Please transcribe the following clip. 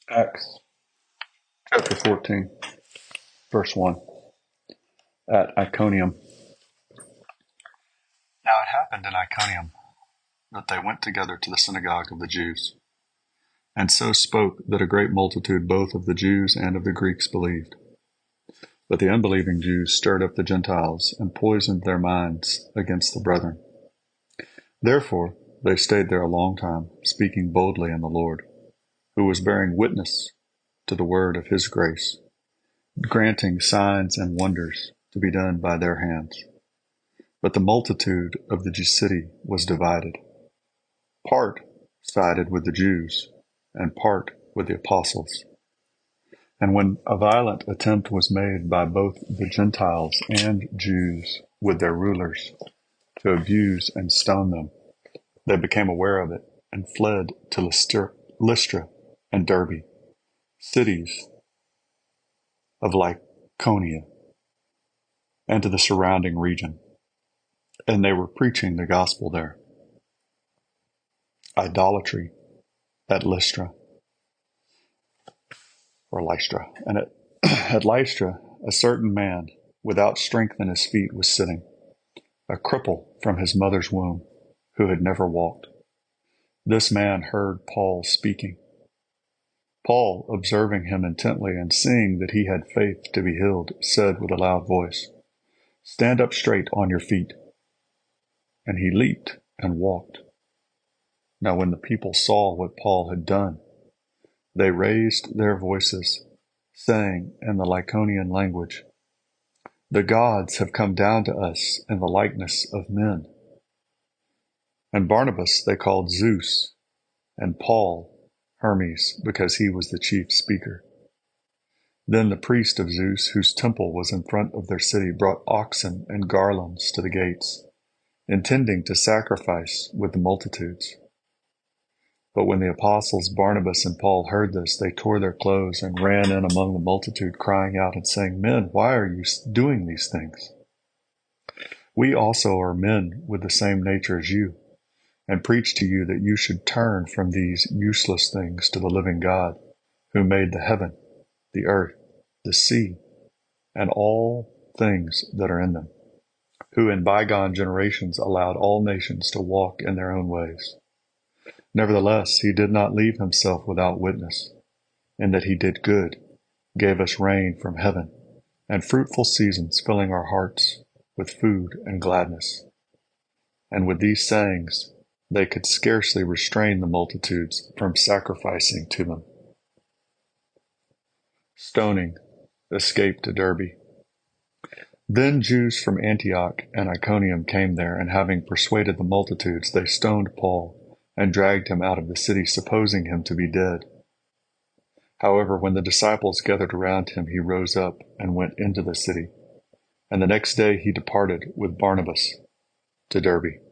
Acts chapter 14, verse 1. At Iconium. Now it happened in Iconium that they went together to the synagogue of the Jews, and so spoke that a great multitude both of the Jews and of the Greeks believed. But the unbelieving Jews stirred up the Gentiles and poisoned their minds against the brethren. Therefore they stayed there a long time, speaking boldly in the Lord, who was bearing witness to the word of his grace, granting signs and wonders to be done by their hands. But the multitude of the city was divided. Part sided with the Jews, and part with the apostles. And when a violent attempt was made by both the Gentiles and Jews with their rulers to abuse and stone them, they became aware of it and fled to Lystra and Derbe, cities of Lycaonia, and to the surrounding region. And they were preaching the gospel there. Idolatry at Lystra. And at Lystra, a certain man without strength in his feet was sitting, a cripple from his mother's womb, who had never walked. This man heard Paul speaking. Paul, observing him intently and seeing that he had faith to be healed, said with a loud voice, "Stand up straight on your feet." And he leaped and walked. Now when the people saw what Paul had done, they raised their voices, saying in the Lycaonian language, "The gods have come down to us in the likeness of men." And Barnabas they called Zeus, and Paul Hermes, because he was the chief speaker. Then the priest of Zeus, whose temple was in front of their city, brought oxen and garlands to the gates, intending to sacrifice with the multitudes. But when the apostles Barnabas and Paul heard this, they tore their clothes and ran in among the multitude, crying out and saying, "Men, why are you doing these things? We also are men with the same nature as you, and preach to you that you should turn from these useless things to the living God, who made the heaven, the earth, the sea, and all things that are in them, who in bygone generations allowed all nations to walk in their own ways. Nevertheless, he did not leave himself without witness, in that he did good, gave us rain from heaven, and fruitful seasons, filling our hearts with food and gladness." And with these sayings, they could scarcely restrain the multitudes from sacrificing to them. Stoning, escape to Derbe. Then Jews from Antioch and Iconium came there, and having persuaded the multitudes, they stoned Paul and dragged him out of the city, supposing him to be dead. However, when the disciples gathered around him, he rose up and went into the city, and the next day he departed with Barnabas to Derbe.